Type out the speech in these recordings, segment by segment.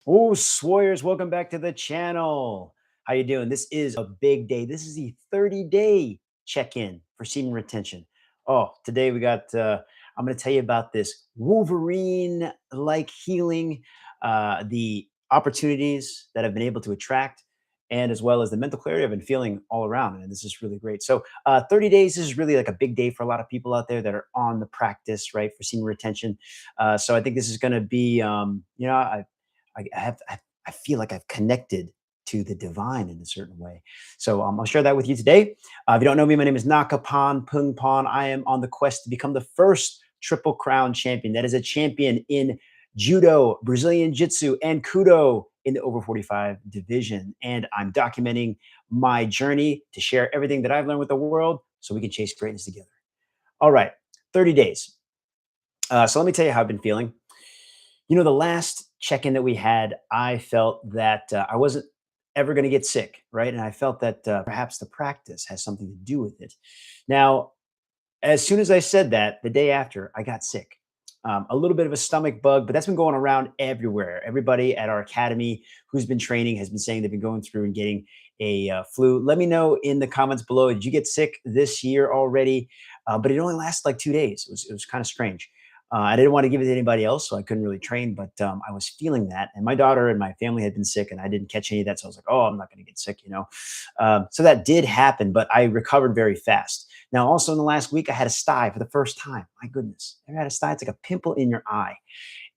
Oh, Sawyer, welcome back to the channel. How you doing? This is a big day. This is the 30-day check-in for semen retention. Oh, today I'm going to tell you about this Wolverine-like healing, the opportunities that I've been able to attract, and as well as the mental clarity I've been feeling all around. And this is really great. So 30 days is really like a big day for a lot of people out there that are on the practice, right, for semen retention. So I think this is going to be, I feel like I've connected to the divine in a certain way. So I'll share that with you today. If you don't know me, my name is Nakapan Pung Pon. I am on the quest to become the first Triple Crown champion. That is a champion in Judo, Brazilian Jiu-Jitsu, and Kudo in the over 45 division. And I'm documenting my journey to share everything that I've learned with the world so we can chase greatness together. All right, 30 days. So let me tell you how I've been feeling. The last check-in that we had, I felt that I wasn't ever going to get sick, right? And I felt that perhaps the practice has something to do with it. Now, as soon as I said that, the day after, I got sick. A little bit of a stomach bug, but that's been going around everywhere. Everybody at our academy who's been training has been saying they've been going through and getting a flu. Let me know in the comments below. Did you get sick this year already? But it only lasted like 2 days. It was kind of strange. I didn't want to give it to anybody else, so I couldn't really train. But I was feeling that, and my daughter and my family had been sick, and I didn't catch any of that. So I was like, "Oh, I'm not going to get sick." So that did happen, but I recovered very fast. Now, also in the last week, I had a sty for the first time. My goodness, I had a sty. It's like a pimple in your eye.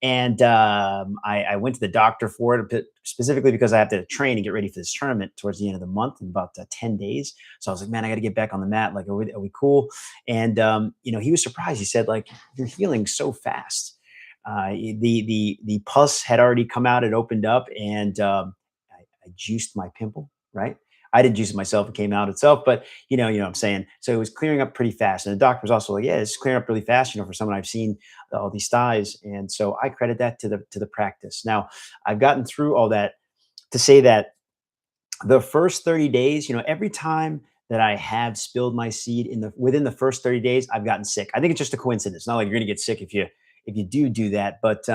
And I went to the doctor for it specifically because I have to train and get ready for this tournament towards the end of the month in about 10 days. So I was like, man, I got to get back on the mat. Like, are we cool? And, he was surprised. He said, like, you're healing so fast. The pus had already come out. It opened up and I juiced my pimple, right? I didn't juice it myself. It came out itself, but you know what I'm saying? So it was clearing up pretty fast. And the doctor was also like, yeah, it's clearing up really fast, for someone I've seen all these styes. And so I credit that to the practice. Now I've gotten through all that to say that the first 30 days, every time that I have spilled my seed within the first 30 days, I've gotten sick. I think it's just a coincidence. It's not like you're gonna get sick if you do that. But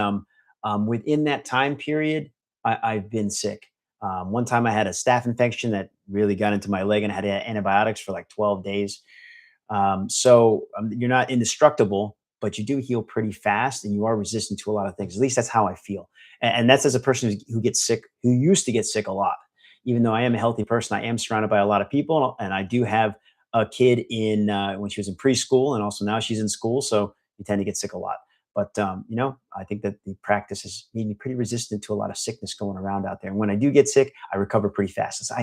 within that time period, I've been sick. One time I had a staph infection that really got into my leg and I had to have antibiotics for like 12 days. So you're not indestructible, but you do heal pretty fast and you are resistant to a lot of things. At least that's how I feel. And that's as a person who gets sick, who used to get sick a lot. Even though I am a healthy person, I am surrounded by a lot of people. And I do have a kid in when she was in preschool and also now she's in school. So you tend to get sick a lot. But I think that the practice has made me pretty resistant to a lot of sickness going around out there. And when I do get sick, I recover pretty fast. So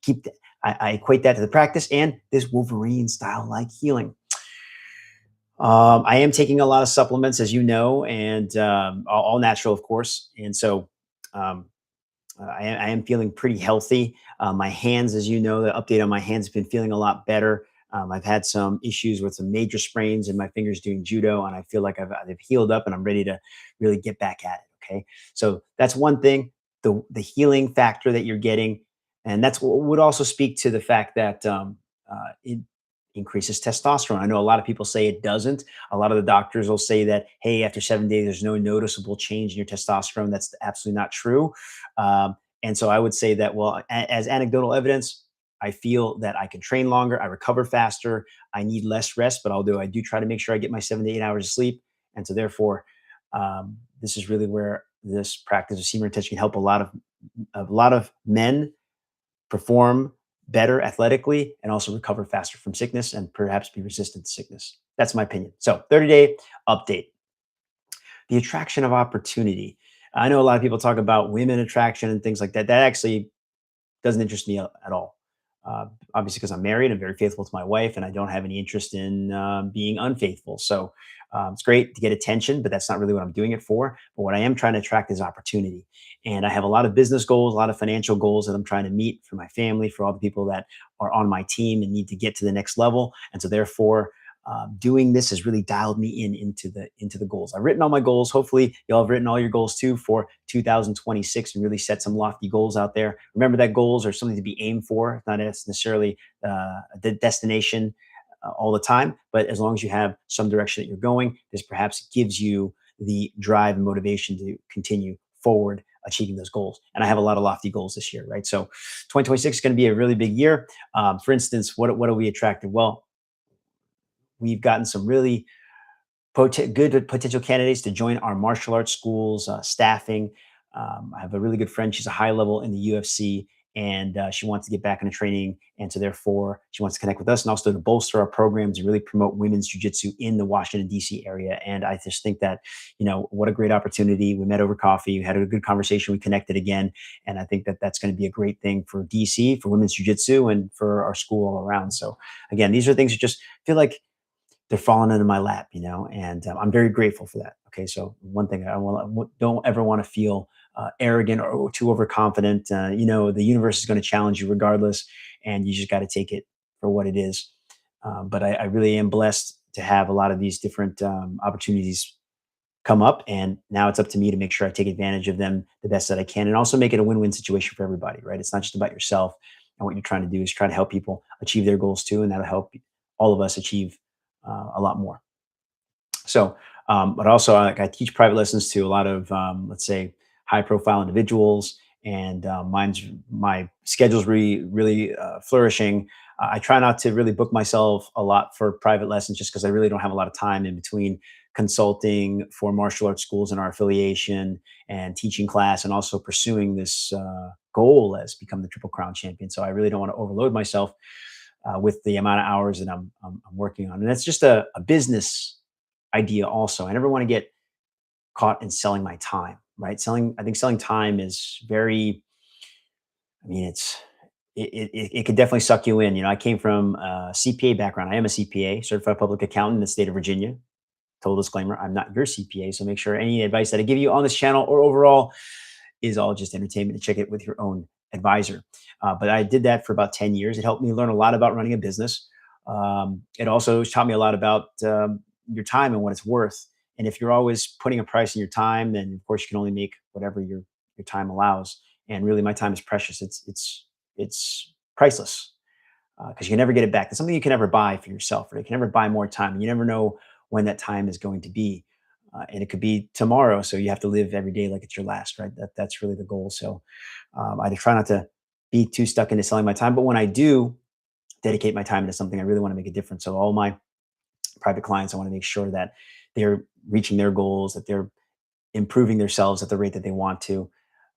keep I equate that to the practice and this Wolverine style like healing. I am taking a lot of supplements, as you know, and all natural, of course. And so um, I am feeling pretty healthy. My hands, as you know, the update on my hands have been feeling a lot better. I've had some issues with some major sprains in my fingers doing judo, and I feel like I've healed up and I'm ready to really get back at it. Okay, so that's one thing. The healing factor that you're getting, and that's what would also speak to the fact that it increases testosterone. I know a lot of people say it doesn't. A lot of the doctors will say that, hey, after 7 days, there's no noticeable change in your testosterone. That's absolutely not true. And so I would say that, well, as anecdotal evidence, I feel that I can train longer, I recover faster, I need less rest, but although I do try to make sure I get my 7 to 8 hours of sleep. And so therefore, this is really where this practice of semen retention can help a lot of men perform better athletically and also recover faster from sickness and perhaps be resistant to sickness. That's my opinion. So 30-day update. The attraction of opportunity. I know a lot of people talk about women attraction and things like that. That actually doesn't interest me at all. Obviously, because I'm married, I'm very faithful to my wife, and I don't have any interest in being unfaithful. So it's great to get attention, but that's not really what I'm doing it for. But what I am trying to attract is opportunity. And I have a lot of business goals, a lot of financial goals that I'm trying to meet for my family, for all the people that are on my team and need to get to the next level. And so therefore, doing this has really dialed me into the goals. I've written all my goals. Hopefully, y'all have written all your goals too for 2026 and really set some lofty goals out there. Remember that goals are something to be aimed for, not necessarily the destination all the time, but as long as you have some direction that you're going, this perhaps gives you the drive and motivation to continue forward achieving those goals. And I have a lot of lofty goals this year, right? So 2026 is going to be a really big year. For instance, what are we attracted? Well, we've gotten some really good potential candidates to join our martial arts schools, staffing. I have a really good friend. She's a high level in the UFC, and she wants to get back into training. And so, therefore, she wants to connect with us and also to bolster our programs and really promote women's jiu-jitsu in the Washington, D.C. area. And I just think that, what a great opportunity. We met over coffee, we had a good conversation, we connected again. And I think that that's going to be a great thing for D.C., for women's jiu-jitsu, and for our school all around. So, again, these are things that just feel like they're falling into my lap, and I'm very grateful for that. Okay, so one thing don't ever want to feel arrogant or too overconfident. The universe is going to challenge you regardless, and you just got to take it for what it is. But I really am blessed to have a lot of these different opportunities come up, and now it's up to me to make sure I take advantage of them the best that I can, and also make it a win-win situation for everybody. Right? It's not just about yourself, and what you're trying to do is try to help people achieve their goals too, and that'll help all of us achieve a lot more. So, but also I teach private lessons to a lot of, let's say, high profile individuals, and my schedule's really flourishing. I try not to really book myself a lot for private lessons just because I really don't have a lot of time in between consulting for martial arts schools in our affiliation and teaching class and also pursuing this goal as become the Triple Crown champion. So I really don't want to overload myself with the amount of hours that I'm working on. And that's just a business idea also. I never want to get caught in selling my time, right? I think selling time is very, I mean, it could definitely suck you in. I came from a CPA background. I am a CPA, certified public accountant in the state of Virginia. Total disclaimer, I'm not your CPA. So make sure any advice that I give you on this channel or overall is all just entertainment, and check it with your own advisor. But I did that for about 10 years. It helped me learn a lot about running a business. It also taught me a lot about your time and what it's worth. And if you're always putting a price on your time, then of course you can only make whatever your time allows. And really, my time is precious. It's priceless because you can never get it back. It's something you can never buy for yourself, right? You can never buy more time. And you never know when that time is going to be. And it could be tomorrow. So you have to live every day like it's your last, right? That's really the goal. So I try not to be too stuck into selling my time. But when I do dedicate my time into something, I really want to make a difference. So all my private clients, I want to make sure that they're reaching their goals, that they're improving themselves at the rate that they want to.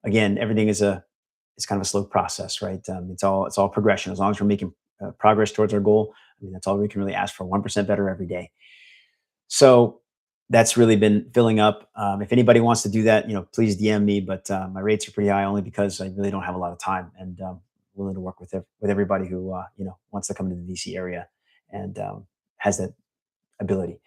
Again, everything it's kind of a slow process, right? It's all progression. As long as we're making progress towards our goal, I mean, that's all we can really ask for. 1% better every day. So that's really been filling up. If anybody wants to do that, please DM me. But my rates are pretty high only because I really don't have a lot of time, and willing to work with everybody who wants to come to the DC area and has that ability.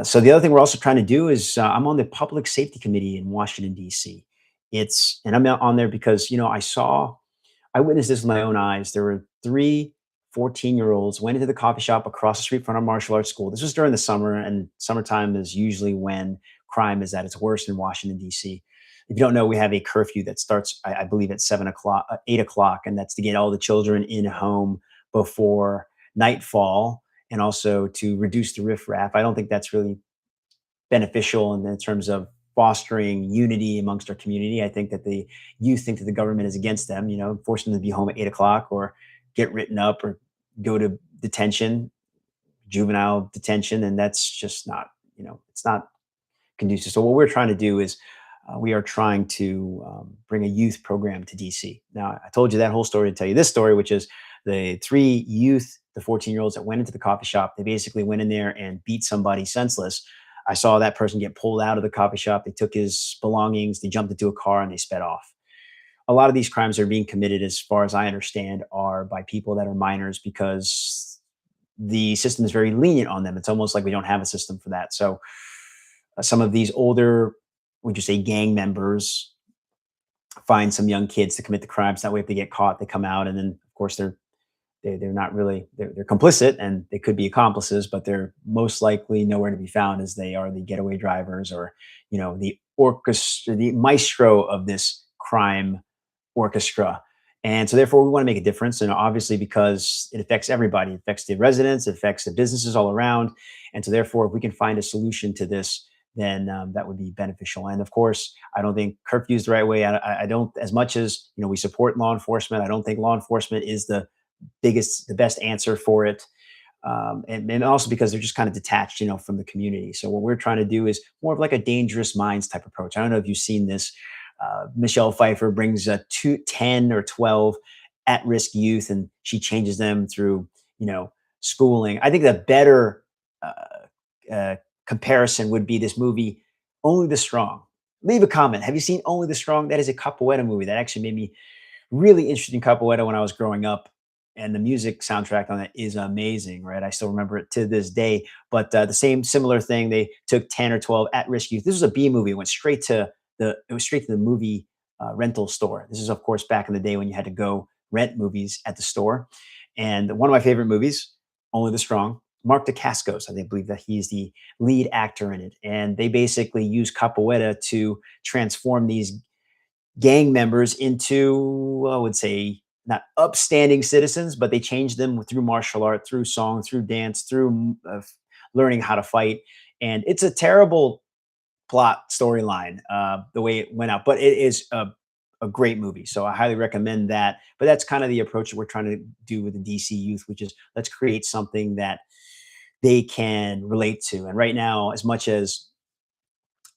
So the other thing we're also trying to do is I'm on the public safety committee in Washington D.C. And I'm on there because I witnessed this with my own eyes. There were three 14-year-olds went into the coffee shop across the street from our martial arts school. This was during the summer, and summertime is usually when crime is at its worst in Washington, D.C. If you don't know, we have a curfew that starts, I believe, at 7 o'clock, 8 o'clock, and that's to get all the children in home before nightfall and also to reduce the riffraff. I don't think that's really beneficial in terms of fostering unity amongst our community. I think that the youth think that the government is against them, forcing them to be home at 8 o'clock or get written up or go to detention, juvenile detention. And that's just not, it's not conducive. So what we're trying to do is we are trying to bring a youth program to DC. Now, I told you that whole story to tell you this story, which is the three youth, the 14-year-olds that went into the coffee shop. They basically went in there and beat somebody senseless. I saw that person get pulled out of the coffee shop. They took his belongings, they jumped into a car, and they sped off. A lot of these crimes that are being committed, as far as I understand, are by people that are minors because the system is very lenient on them. It's almost like we don't have a system for that. So some of these older, would you say, gang members find some young kids to commit the crimes. That way, if they get caught, they come out, and then of course they're not really they're complicit, and they could be accomplices, but they're most likely nowhere to be found, as they are the getaway drivers or the orchestra, the maestro of this crime orchestra. And so therefore we want to make a difference. And obviously, because it affects everybody, it affects the residents, it affects the businesses all around. And so therefore, if we can find a solution to this, then that would be beneficial. And of course, I don't think curfew is the right way. I don't, as much as we support law enforcement, I don't think law enforcement is the best answer for it. And also because they're just kind of detached, from the community. So what we're trying to do is more of like a dangerous minds type approach. I don't know if you've seen this. Michelle Pfeiffer brings 10 or 12 at-risk youth, and she changes them through, schooling. I think the better uh, comparison would be this movie, Only the Strong. Leave a comment. Have you seen Only the Strong? That is a capoeira movie that actually made me really interested in capoeira when I was growing up, and the music soundtrack on it is amazing, right? I still remember it to this day. But the same similar thing, they took 10 or 12 at-risk youth. This was a B movie. It went straight to the movie rental store. This is, of course, back in the day when you had to go rent movies at the store. And one of my favorite movies, Only the Strong. Mark Dacascos, I believe that he's the lead actor in it. And they basically use capoeira to transform these gang members into, I would say, not upstanding citizens, but they change them through martial art, through song, through dance, through learning how to fight. And it's a terrible plot storyline, the way it went out, but it is a great movie. So I highly recommend that. But that's kind of the approach that we're trying to do with the DC youth, which is let's create something that they can relate to. And right now, as much as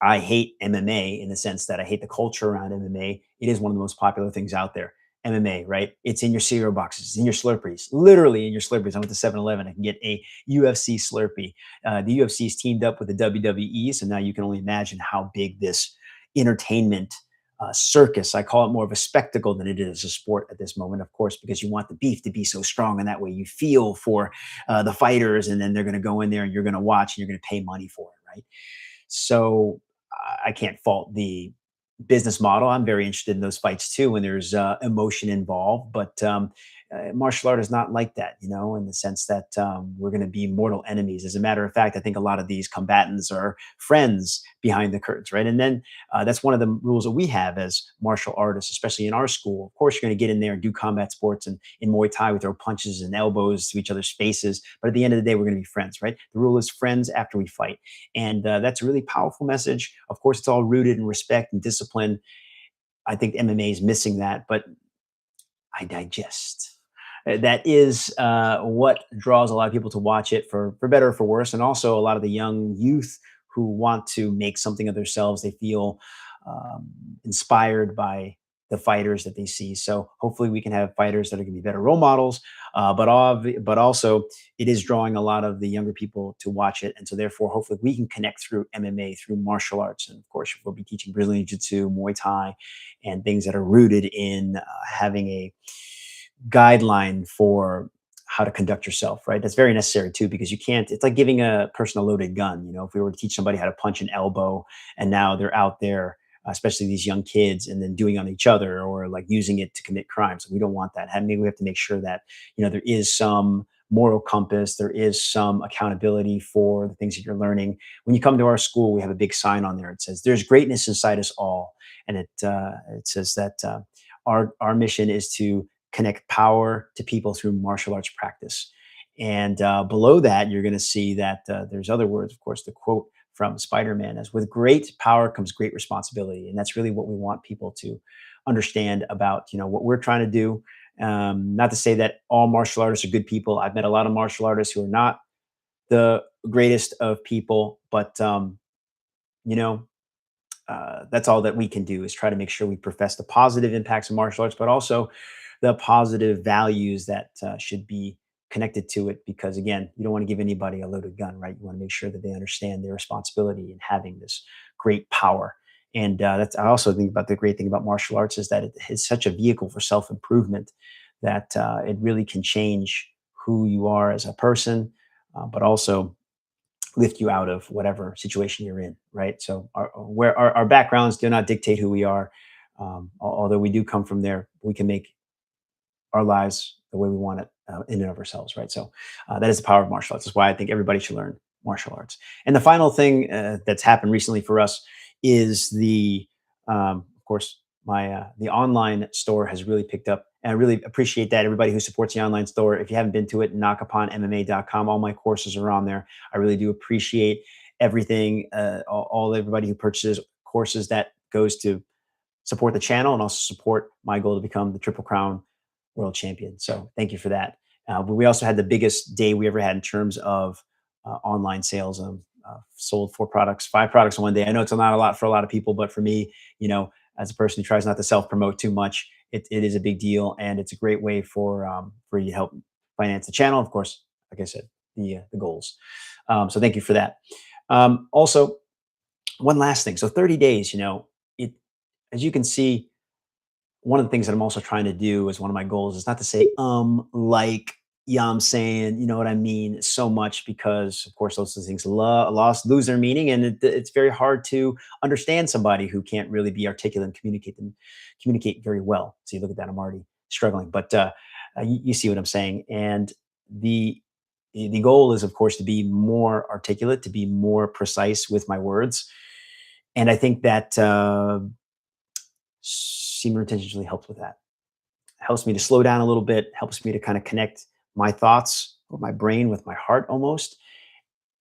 I hate MMA in the sense that I hate the culture around MMA. It is one of the most popular things out there. MMA, right? It's in your cereal boxes, it's in your Slurpees, literally in your Slurpees. I went to 7-Eleven, I can get a UFC Slurpee. The UFC's teamed up with the WWE, so now you can only imagine how big this entertainment circus, I call it more of a spectacle than it is a sport at this moment, of course, because you want the beef to be so strong, and that way you feel for the fighters, and then they're going to go in there and you're going to watch and you're going to pay money for it, right? So I can't fault the business model. I'm very interested in those fights too when there's emotion involved. But martial art is not like that, in the sense that we're going to be mortal enemies. As a matter of fact, I think a lot of these combatants are friends behind the curtains, right? And then that's one of the rules that we have as martial artists, especially in our school. Of course, you're going to get in there and do combat sports, and in Muay Thai, we throw punches and elbows to each other's faces. But at the end of the day, we're going to be friends, right? The rule is friends after we fight. And that's a really powerful message. Of course, it's all rooted in respect and discipline. I think MMA is missing that, but I digest. That is what draws a lot of people to watch it, for better or for worse. And also a lot of the young youth who want to make something of themselves. They feel um, inspired by the fighters that they see. So hopefully we can have fighters that are going to be better role models. But also it is drawing a lot of the younger people to watch it. And so therefore, hopefully we can connect through MMA, through martial arts. And of course, we'll be teaching Brazilian Jiu-Jitsu, Muay Thai, and things that are rooted in having a guideline for how to conduct yourself, right? That's very necessary too, because you can't, it's like giving a person a loaded gun. If we were to teach somebody how to punch an elbow and now they're out there, especially these young kids, and then doing on each other or like using it to commit crimes. We don't want that. Maybe we have to make sure that, there is some moral compass, there is some accountability for the things that you're learning. When you come to our school, we have a big sign on there. It says, "There's greatness inside us all." And it says that our mission is to connect power to people through martial arts practice. And below that, you're going to see that there's other words, of course, the quote from Spider-Man is, "With great power comes great responsibility." And that's really what we want people to understand about, what we're trying to do. Not to say that all martial artists are good people. I've met a lot of martial artists who are not the greatest of people, but, you know, that's all that we can do is try to make sure we profess the positive impacts of martial arts, but also the positive values that should be connected to it. Because again, you don't want to give anybody a loaded gun, right? You want to make sure that they understand their responsibility in having this great power. And that's, I also think about the great thing about martial arts is that it is such a vehicle for self improvement that it really can change who you are as a person, but also lift you out of whatever situation you're in, right? So our backgrounds do not dictate who we are. Although we do come from there, we can make our lives the way we want it in and of ourselves, right? So that is the power of martial arts. That's why I think everybody should learn martial arts. And the final thing that's happened recently for us is of course, the online store has really picked up, and I really appreciate that. Everybody who supports the online store, if you haven't been to it, nakapanmma.com, all my courses are on there. I really do appreciate everything, everybody who purchases courses, that goes to support the channel and also support my goal to become the Triple Crown world champion. So thank you for that. But we also had the biggest day we ever had in terms of online sales. Sold 4 products, 5 products in one day. I know it's not a lot for a lot of people, but for me, as a person who tries not to self promote too much, it is a big deal, and it's a great way for you to help finance the channel. Of course, like I said, the goals. So thank you for that. Also, one last thing. So 30 days. It as you can see, one of the things that I'm also trying to do as one of my goals is not to say like, yeah, I'm saying, you know what I mean, so much, because of course those things lose their meaning, and it's very hard to understand somebody who can't really be articulate and communicate very well. So you look at that, I'm already struggling, but you see what I'm saying. And the the goal is, of course, to be more articulate, to be more precise with my words, and I think that semen retention really helps with that. Helps me to slow down a little bit, helps me to kind of connect my thoughts or my brain with my heart almost.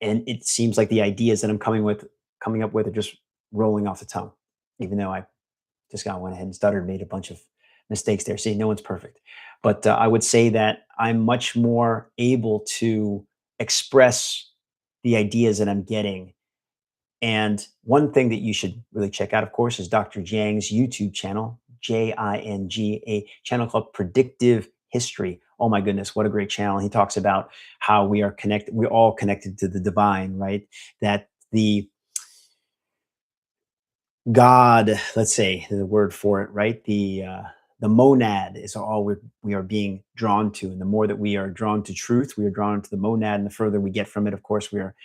And it seems like the ideas that I'm coming up with are just rolling off the tongue, even though I just went ahead and stuttered, made a bunch of mistakes there. See, no one's perfect. But I would say that I'm much more able to express the ideas that I'm getting. And one thing that you should really check out, of course, is Dr. Jang's YouTube channel, Jing, a channel called Predictive History. Oh my goodness, what a great channel. He talks about how we are connected, we're all connected to the divine, right? That the God, let's say the word for it, right? The monad is all we are being drawn to. And the more that we are drawn to truth, we are drawn to the monad. And the further we get from it, of course, we are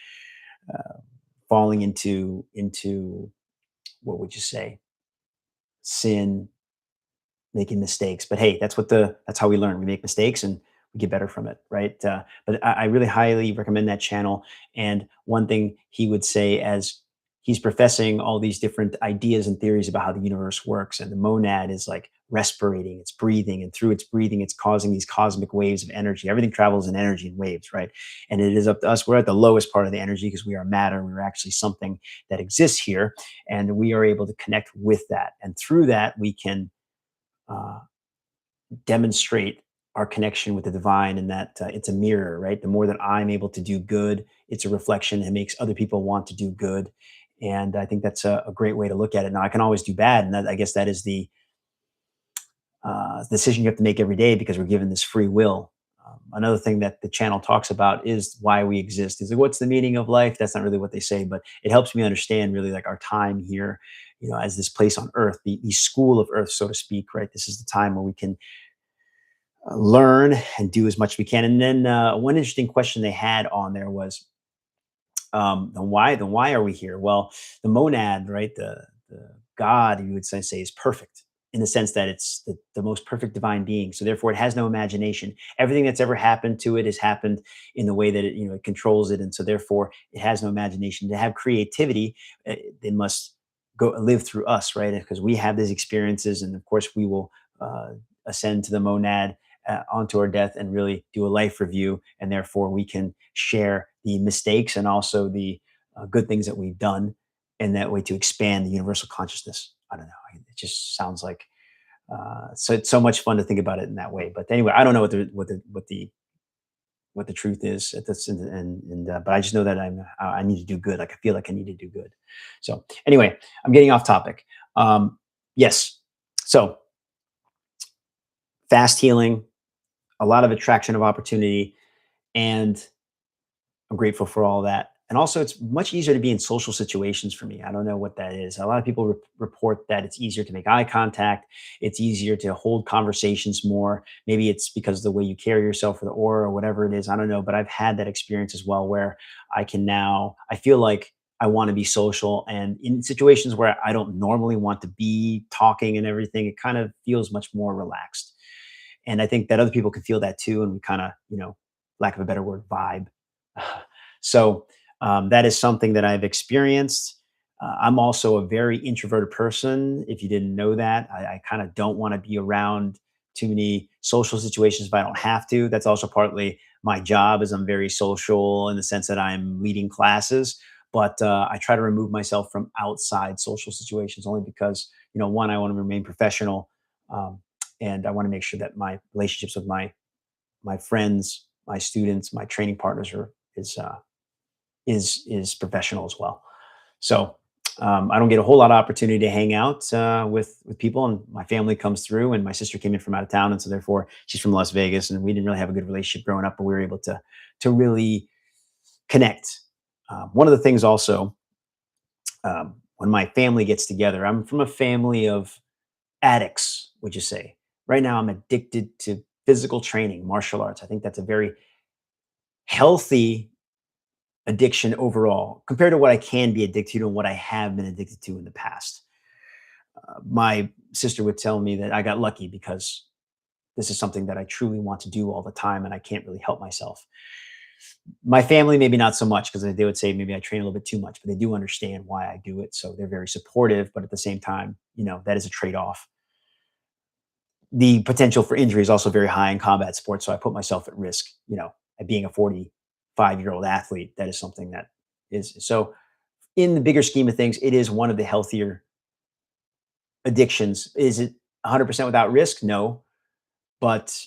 uh, falling into what would you say, sin, making mistakes. But hey, that's how we learn. We make mistakes and we get better from it, right? But I really highly recommend that channel. And one thing he would say, as he's professing all these different ideas and theories about how the universe works, and the monad is like respirating, it's breathing, and through its breathing, it's causing these cosmic waves of energy. Everything travels in energy and waves, right? And it is up to us. We're at the lowest part of the energy because we are matter. We're actually something that exists here, and we are able to connect with that. And through that, we can uh, demonstrate our connection with the divine, and that it's a mirror, right? The more that I'm able to do good, it's a reflection. It makes other people want to do good. And I think that's a great way to look at it. Now, I can always do bad. And I guess that is the decision you have to make every day, because we're given this free will. Another thing that the channel talks about is why we exist. Is like, what's the meaning of life? That's not really what they say, but it helps me understand really like our time here, as this place on earth, the school of earth, so to speak, right? This is the time where we can learn and do as much as we can. And then one interesting question they had on there was, then why are we here? Well, the monad, right? The God, you would say is perfect, in the sense that it's the most perfect divine being. So therefore it has no imagination. Everything that's ever happened to it has happened in the way that it controls it. And so therefore it has no imagination. To have creativity, they must go live through us, right? Because we have these experiences, and of course we will ascend to the monad onto our death and really do a life review. And therefore we can share the mistakes and also the good things that we've done, and that way to expand the universal consciousness. I don't know. It just sounds like so. It's so much fun to think about it in that way. But anyway, I don't know what the truth is at this, but I just know that I need to do good. Like I feel like I need to do good. So anyway, I'm getting off topic. Yes. So fast healing, a lot of attraction of opportunity, and I'm grateful for all that. And also, it's much easier to be in social situations for me. I don't know what that is. A lot of people report that it's easier to make eye contact. It's easier to hold conversations more. Maybe it's because of the way you carry yourself, or the aura, or whatever it is. I don't know. But I've had that experience as well, where I feel like I want to be social. And in situations where I don't normally want to be talking and everything, it kind of feels much more relaxed. And I think that other people can feel that too. And we kind of, lack of a better word, vibe. So that is something that I've experienced. I'm also a very introverted person. If you didn't know that, I kind of don't want to be around too many social situations if I don't have to. That's also partly my job, is I'm very social in the sense that I'm leading classes. but I try to remove myself from outside social situations only because, one, I want to remain professional, um, and I want to make sure that my relationships with my friends, my students, my training partners is professional as well. So I don't get a whole lot of opportunity to hang out with people, and my family comes through. And my sister came in from out of town, and so therefore she's from Las Vegas, and we didn't really have a good relationship growing up, but we were able to really connect. One of the things also, when my family gets together, I'm from a family of addicts, would you say? Right now, I'm addicted to physical training, martial arts. I think that's a very healthy addiction overall compared to what I can be addicted to and what I have been addicted to in the past. My sister would tell me that I got lucky because this is something that I truly want to do all the time and I can't really help myself. My family, maybe not so much, because they would say maybe I train a little bit too much, but they do understand why I do it. So they're very supportive. But at the same time, that is a trade off. The potential for injury is also very high in combat sports. So I put myself at risk, at being a 45-year-old athlete. That is something that is so, in the bigger scheme of things, it is one of the healthier addictions. Is it 100% without risk? No. But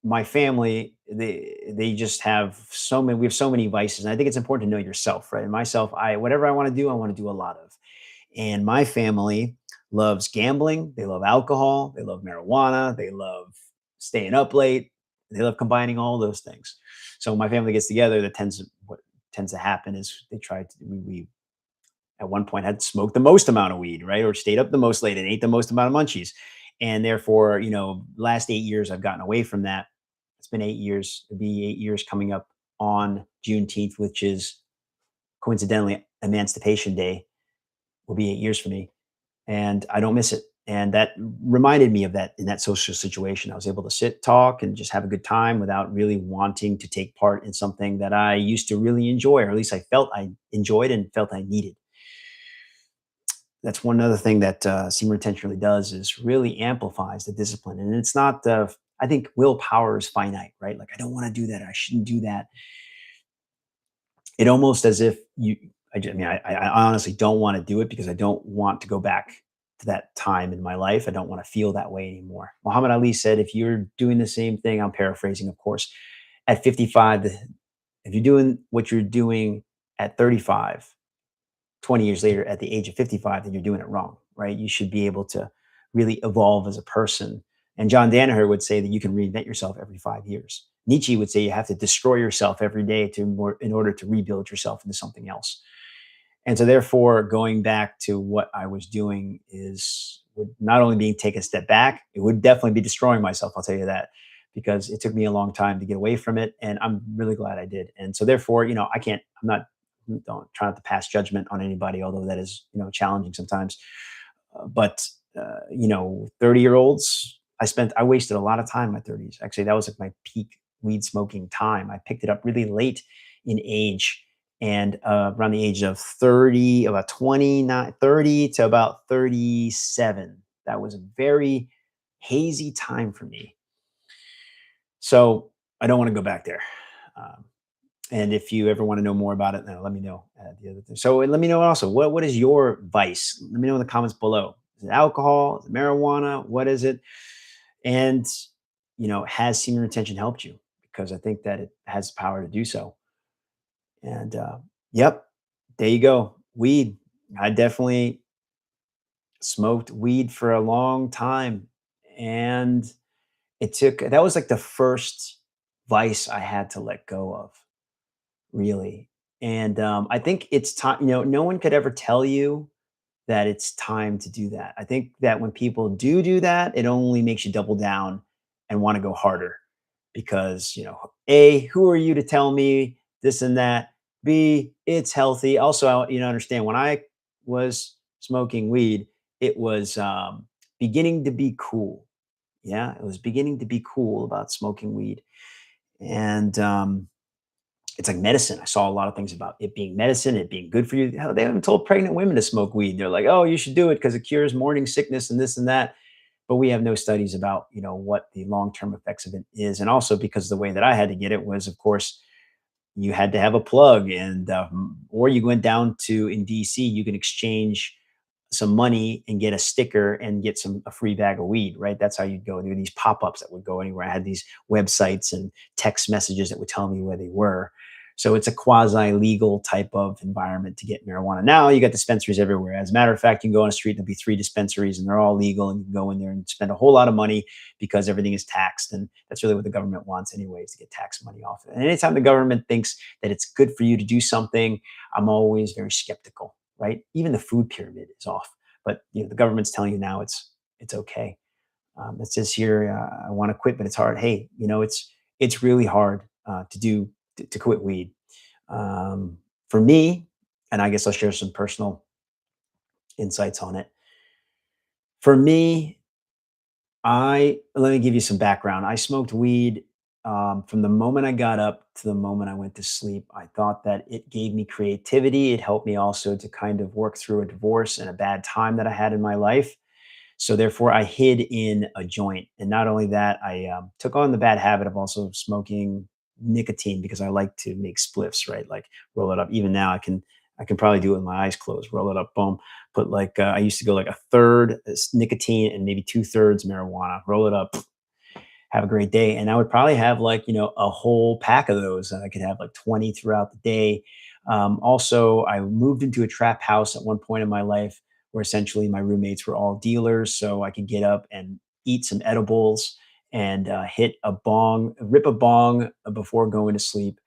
my family, they just have so many, we have so many vices. And I think it's important to know yourself, right? And myself, whatever I want to do, I want to do a lot of. And my family loves gambling, they love alcohol, they love marijuana, they love staying up late, they love combining all those things. So when my family gets together, what tends to happen is they try to we at one point had smoked the most amount of weed, right? Or stayed up the most late and ate the most amount of munchies. And therefore, last 8 years I've gotten away from that. It's been 8 years. It'll be 8 years coming up on Juneteenth, which is coincidentally Emancipation Day. Will be 8 years for me, and I don't miss it. And that reminded me of that in that social situation. I was able to sit, talk, and just have a good time without really wanting to take part in something that I used to really enjoy, or at least I felt I enjoyed and felt I needed. That's one other thing that semen retention really does is really amplifies the discipline. And it's not, I think willpower is finite, right? Like, I don't want to do that. I shouldn't do that. It almost as if I honestly don't want to do it because I don't want to go back to that time in my life. I don't want to feel that way anymore. Muhammad Ali said, if you're doing the same thing, I'm paraphrasing, of course, at 55, if you're doing what you're doing at 35, 20 years later at the age of 55, then you're doing it wrong, right? You should be able to really evolve as a person. And John Danaher would say that you can reinvent yourself every 5 years. Nietzsche would say you have to destroy yourself every day in order to rebuild yourself into something else. And so therefore, going back to what I was doing would not only be take a step back, it would definitely be destroying myself. I'll tell you that, because it took me a long time to get away from it. And I'm really glad I did. And so therefore, I'm not, don't try not to pass judgment on anybody, although that is, challenging sometimes. But, 30-year-olds, I wasted a lot of time in my 30s. Actually, that was like my peak weed smoking time. I picked it up really late in age, and around the age of 30, about 29, 30 to about 37. That was a very hazy time for me. So I don't want to go back there. Um, and if you ever want to know more about it, then let me know. The other thing. So let me know also, what is your vice? Let me know in the comments below. Is it alcohol? Is it marijuana? What is it? And has semen retention helped you? Because I think that it has the power to do so. And yep, there you go. Weed. I definitely smoked weed for a long time. And that was like the first vice I had to let go of, really. And I think it's time, no one could ever tell you that it's time to do that. I think that when people do that, it only makes you double down and want to go harder because, A, who are you to tell me this and that? B, it's healthy. Also, understand when I was smoking weed, it was beginning to be cool. Yeah, it was beginning to be cool about smoking weed. And it's like medicine. I saw a lot of things about it being medicine, it being good for you. Hell, they haven't told pregnant women to smoke weed. They're like, oh, you should do it because it cures morning sickness and this and that. But we have no studies about, what the long-term effects of it is. And also because the way that I had to get it was, of course, you had to have a plug, and or you went down to in DC, you can exchange some money and get a sticker and get a free bag of weed, right? That's how you'd go. There were these pop-ups that would go anywhere. I had these websites and text messages that would tell me where they were. So it's a quasi-legal type of environment to get marijuana. Now you got dispensaries everywhere. As a matter of fact, you can go on a street and there'll be 3 dispensaries and they're all legal, and you can go in there and spend a whole lot of money because everything is taxed. And that's really what the government wants anyways, to get tax money off it. And anytime the government thinks that it's good for you to do something, I'm always very skeptical, right? Even the food pyramid is off. But the government's telling you now it's okay. It says here, I want to quit, but it's hard. Hey, it's really hard to quit weed. For me, and I guess I'll share some personal insights on it. For me, I let me give you some background. I smoked weed from the moment I got up to the moment I went to sleep. I thought that it gave me creativity. It helped me also to kind of work through a divorce and a bad time that I had in my life. So therefore, I hid in a joint, and not only that, I took on the bad habit of also smoking nicotine because I like to make spliffs, right? Like roll it up. Even now, I can probably do it with my eyes closed. Roll it up, boom. Put like I used to go like a third nicotine and maybe 2/3 marijuana. Roll it up, have a great day. And I would probably have like, a whole pack of those. And I could have like 20 throughout the day. Also, I moved into a trap house at one point in my life where essentially my roommates were all dealers. So I could get up and eat some edibles and hit a bong, rip a bong before going to sleep.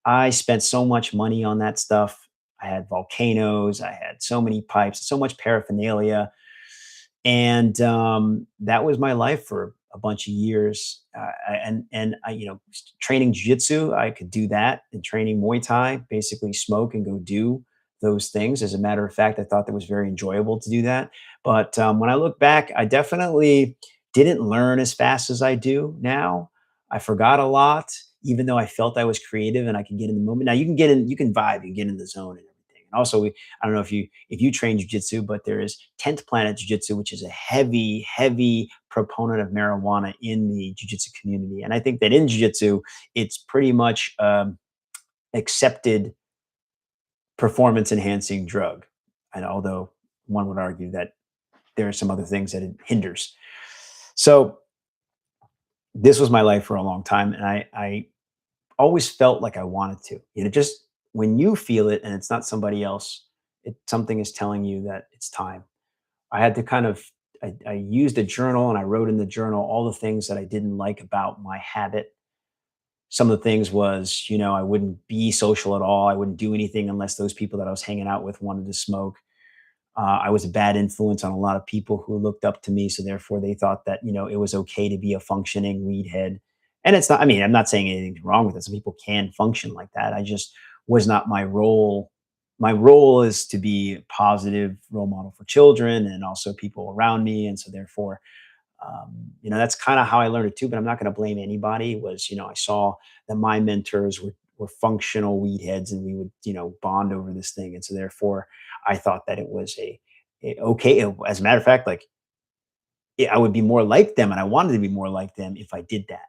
I spent so much money on that stuff. I had volcanoes, I had so many pipes, so much paraphernalia, and that was my life for a bunch of years. And I, training jiu-jitsu, I could do that, and training Muay Thai, basically smoke and go do those things. As a matter of fact, I thought that was very enjoyable to do that. But when I look back, I definitely didn't learn as fast as I do now. I forgot a lot, even though I felt I was creative and I could get in the moment. Now you can vibe, you get in the zone and everything. And also, I don't know if you train jujitsu, but there is 10th Planet Jiu-Jitsu, which is a heavy, heavy proponent of marijuana in the jiu-jitsu community. And I think that in jiu-jitsu, it's pretty much accepted performance enhancing drug. And although one would argue that there are some other things that it hinders. So this was my life for a long time. And I always felt like I wanted to, just when you feel it and it's not somebody else, something is telling you that it's time. I had to I used a journal and I wrote in the journal all the things that I didn't like about my habit. Some of the things was, I wouldn't be social at all. I wouldn't do anything unless those people that I was hanging out with wanted to smoke. I was a bad influence on a lot of people who looked up to me. So therefore they thought that, it was okay to be a functioning weed head. And it's not, I mean, I'm not saying anything's wrong with it. Some people can function like that. I just was not my role. My role is to be a positive role model for children and also people around me. And so therefore, that's kind of how I learned it too, but I'm not going to blame anybody. I saw that my mentors were functional weed heads and we would, bond over this thing. And so therefore I thought that it was okay. As a matter of fact, like I would be more like them and I wanted to be more like them if I did that.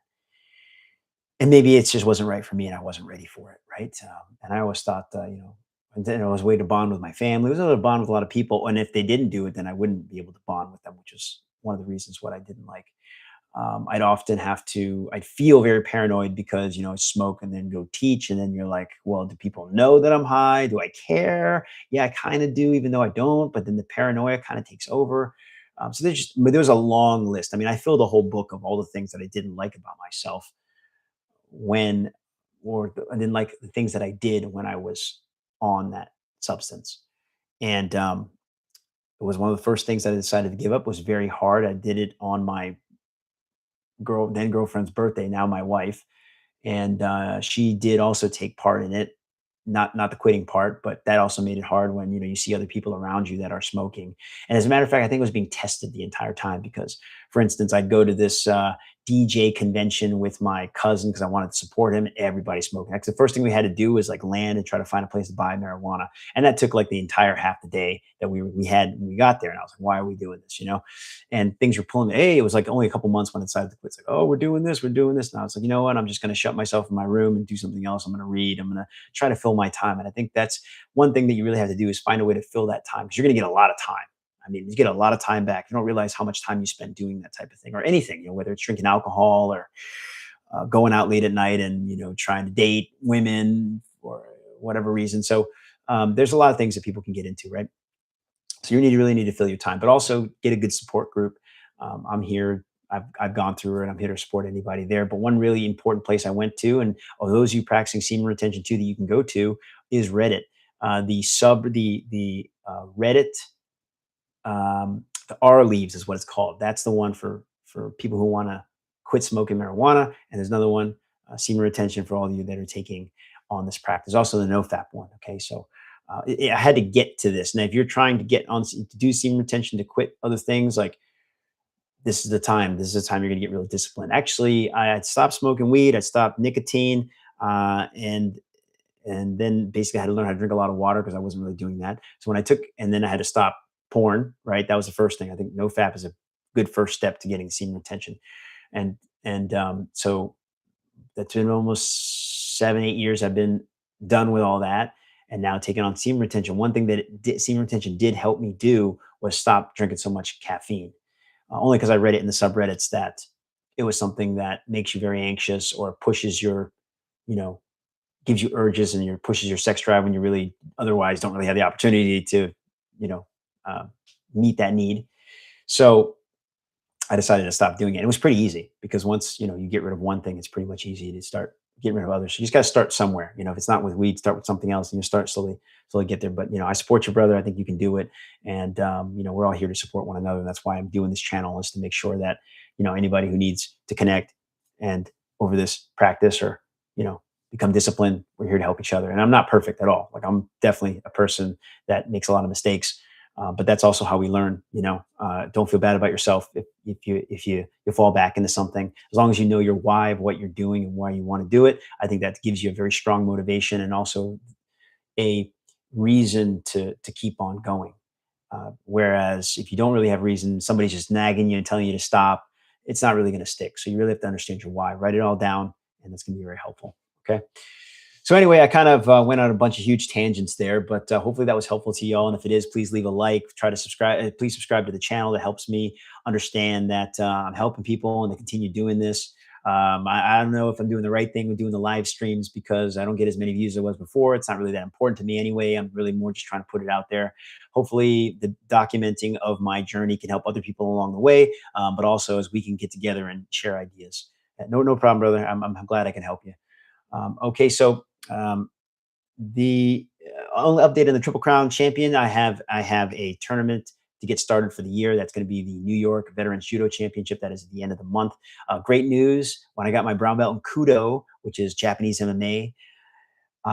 And maybe it just wasn't right for me and I wasn't ready for it. Right. And I always thought, and then it was a way to bond with my family. It was a way to bond with a lot of people. And if they didn't do it, then I wouldn't be able to bond with them, which was one of the reasons what I didn't like. I'd often I'd feel very paranoid because, I smoke and then go teach. And then you're like, well, do people know that I'm high? Do I care? Yeah, I kind of do, even though I don't. But then the paranoia kind of takes over. So there's a long list. I mean, I filled a whole book of all the things that I didn't like about myself when, and then like the things that I did when I was on that substance. And it was one of the first things that I decided to give up. Was very hard. I did it on my then girlfriend's birthday, now my wife, and she did also take part in it. Not the quitting part, but that also made it hard when you see other people around you that are smoking. And as a matter of fact, I think it was being tested the entire time because, for instance, I'd go to this DJ convention with my cousin because I wanted to support him. And everybody smoking. That's the first thing we had to do was like land and try to find a place to buy marijuana. And that took like the entire half the day that we had when we got there. And I was like, why are we doing this? And things were pulling me. Hey, it was like only a couple months when I decided to quit. It's like, oh, we're doing this, we're doing this. And I was like, you know what? I'm just going to shut myself in my room and do something else. I'm going to read. I'm going to try to fill my time. And I think that's one thing that you really have to do is find a way to fill that time because you're going to get a lot of time. I mean, you get a lot of time back. You don't realize how much time you spend doing that type of thing or anything, whether it's drinking alcohol or going out late at night and, trying to date women for whatever reason. So there's a lot of things that people can get into, right? So you really need to fill your time, but also get a good support group. I'm here. I've gone through it. I'm here to support anybody there. But one really important place I went to, and those of you practicing semen retention too, that you can go to is Reddit. The Reddit, the R leaves is what it's called. That's the one for people who want to quit smoking marijuana. And there's another one, semen retention, for all of you that are taking on this practice. Also the NoFap one. Okay, so I had to get to this. Now, if you're trying to get on to do semen retention to quit other things, like this is the time. This is the time you're going to get real disciplined. Actually, I had stopped smoking weed. I stopped nicotine, and then basically I had to learn how to drink a lot of water because I wasn't really doing that. So and then I had to stop porn. Right, that was the first thing. I think NoFap is a good first step to getting semen retention, so that's been almost 7-8 years. I've been done with all that, and now taking on semen retention. One thing that semen retention did help me do was stop drinking so much caffeine. Only because I read it in the subreddits that it was something that makes you very anxious or pushes your, gives you urges and pushes your sex drive when you really otherwise don't really have the opportunity to, uh, meet that need. So I decided to stop doing it. It was pretty easy because once, you get rid of one thing, it's pretty much easy to start getting rid of others. So you just got to start somewhere. If it's not with weed, start with something else and you start slowly get there. But, I support your brother. I think you can do it. And, we're all here to support one another. And that's why I'm doing this channel, is to make sure that, anybody who needs to connect and over this practice or, become disciplined, we're here to help each other. And I'm not perfect at all. Like, I'm definitely a person that makes a lot of mistakes. But that's also how we learn. Don't feel bad about yourself if you fall back into something. As long as you know your why of what you're doing and why you want to do it, I think that gives you a very strong motivation and also a reason to keep on going. Whereas if you don't really have reason, somebody's just nagging you and telling you to stop, it's not really going to stick. So you really have to understand your why. Write it all down, and that's going to be very helpful. Okay. So anyway, I kind of went on a bunch of huge tangents there, but hopefully that was helpful to y'all. And if it is, please leave a like, try to subscribe. Please subscribe to the channel. That helps me understand that I'm helping people and to continue doing this. I don't know if I'm doing the right thing with doing the live streams because I don't get as many views as I was before. It's not really that important to me anyway. I'm really more just trying to put it out there. Hopefully the documenting of my journey can help other people along the way, but also as we can get together and share ideas. No problem, brother. I'm glad I can help you. Okay, so the only update on the Triple Crown champion, I have a tournament to get started for the year. That's going to be the New York Veterans Judo Championship. That is at the end of the month. Great news. When I got my brown belt in Kudo, which is Japanese MMA,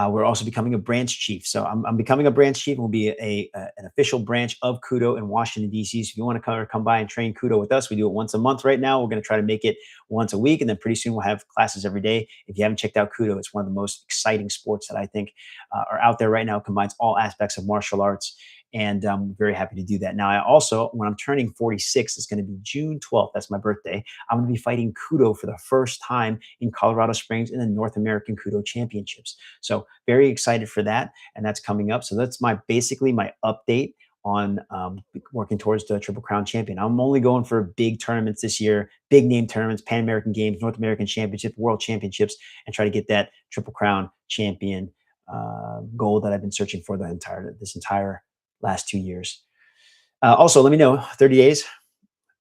we're also becoming a branch chief. So I'm becoming a branch chief. We'll be an official branch of Kudo in Washington, D.C. So if you want to come by and train Kudo with us, we do it once a month right now. We're going to try to make it once a week. And then pretty soon we'll have classes every day. If you haven't checked out Kudo, it's one of the most exciting sports that I think are out there right now. It combines all aspects of martial arts. And I'm very happy to do that. Now, I also, when I'm turning 46, it's going to be June 12th. That's my birthday. I'm going to be fighting Kudo for the first time in Colorado Springs in the North American Kudo Championships. So very excited for that. And that's coming up. So that's basically my update on working towards the Triple Crown champion. I'm only going for big tournaments this year, big name tournaments, Pan American Games, North American Championship, World Championships, and try to get that Triple Crown champion goal that I've been searching for this entire last 2 years. Also, let me know 30 days.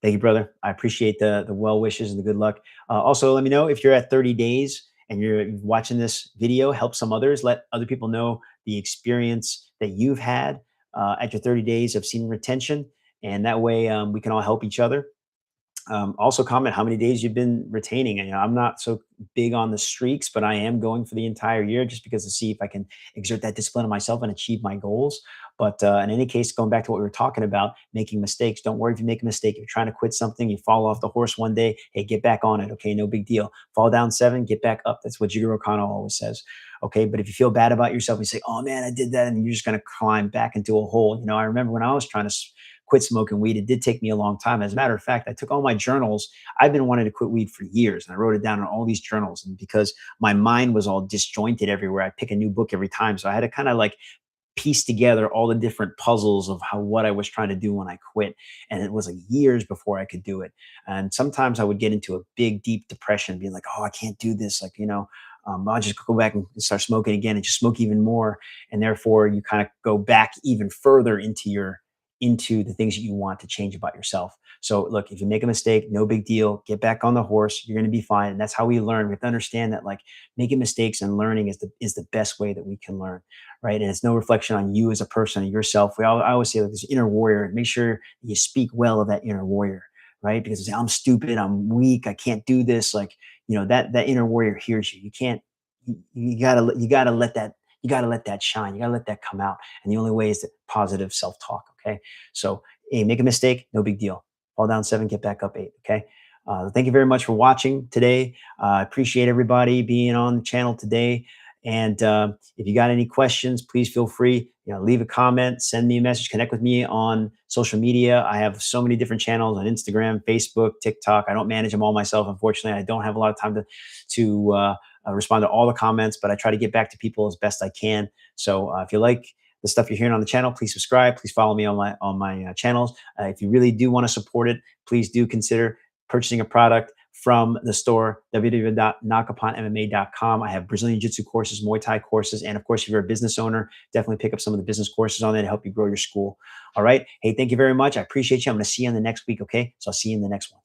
Thank you, brother. I appreciate the well wishes and the good luck. Also, let me know if you're at 30 days and you're watching this video, help some others, let other people know the experience that you've had at your 30 days of semen retention. And that way we can all help each other. Also comment how many days you've been retaining. And, I'm not so big on the streaks, but I am going for the entire year just because to see if I can exert that discipline on myself and achieve my goals. But in any case, going back to what we were talking about, making mistakes. Don't worry if you make a mistake. If you're trying to quit something, you fall off the horse one day. Hey, get back on it. Okay, no big deal. Fall down 7, get back up. That's what Judo Kano always says. Okay, but if you feel bad about yourself, you say, "Oh man, I did that," and you're just going to climb back into a hole. I remember when I was trying to quit smoking weed. It did take me a long time. As a matter of fact, I took all my journals. I've been wanting to quit weed for years, and I wrote it down in all these journals. And because my mind was all disjointed everywhere, I pick a new book every time. So I had to kind of like piece together all the different puzzles of what I was trying to do when I quit. And it was like years before I could do it. And sometimes I would get into a big, deep depression, being like, oh, I can't do this. Like, I'll just go back and start smoking again and just smoke even more. And therefore you kind of go back even further into the things that you want to change about yourself. So look, if you make a mistake, no big deal. Get back on the horse. You're going to be fine. And that's how we learn. We have to understand that like making mistakes and learning is the best way that we can learn, right? And it's no reflection on you as a person and yourself. I always say like this inner warrior. Make sure you speak well of that inner warrior, right? Because you say, I'm stupid, I'm weak, I can't do this. Like that inner warrior hears you. You can't. You gotta let that shine. You gotta let that come out. And the only way is positive self-talk. Okay. So, hey, make a mistake, no big deal. Fall down 7, get back up 8. Okay. Thank you very much for watching today. I appreciate everybody being on the channel today. And if you got any questions, please feel free, leave a comment, send me a message, connect with me on social media. I have so many different channels on Instagram, Facebook, TikTok. I don't manage them all myself. Unfortunately, I don't have a lot of time to respond to all the comments, but I try to get back to people as best I can. So if you like the stuff you're hearing on the channel, please subscribe. Please follow me on my channels. If you really do want to support it, please do consider purchasing a product from the store, www.nakapanmma.com. I have Brazilian Jiu-Jitsu courses, Muay Thai courses, and of course, if you're a business owner, definitely pick up some of the business courses on there to help you grow your school. All right. Hey, thank you very much. I appreciate you. I'm going to see you in the next week. Okay. So I'll see you in the next one.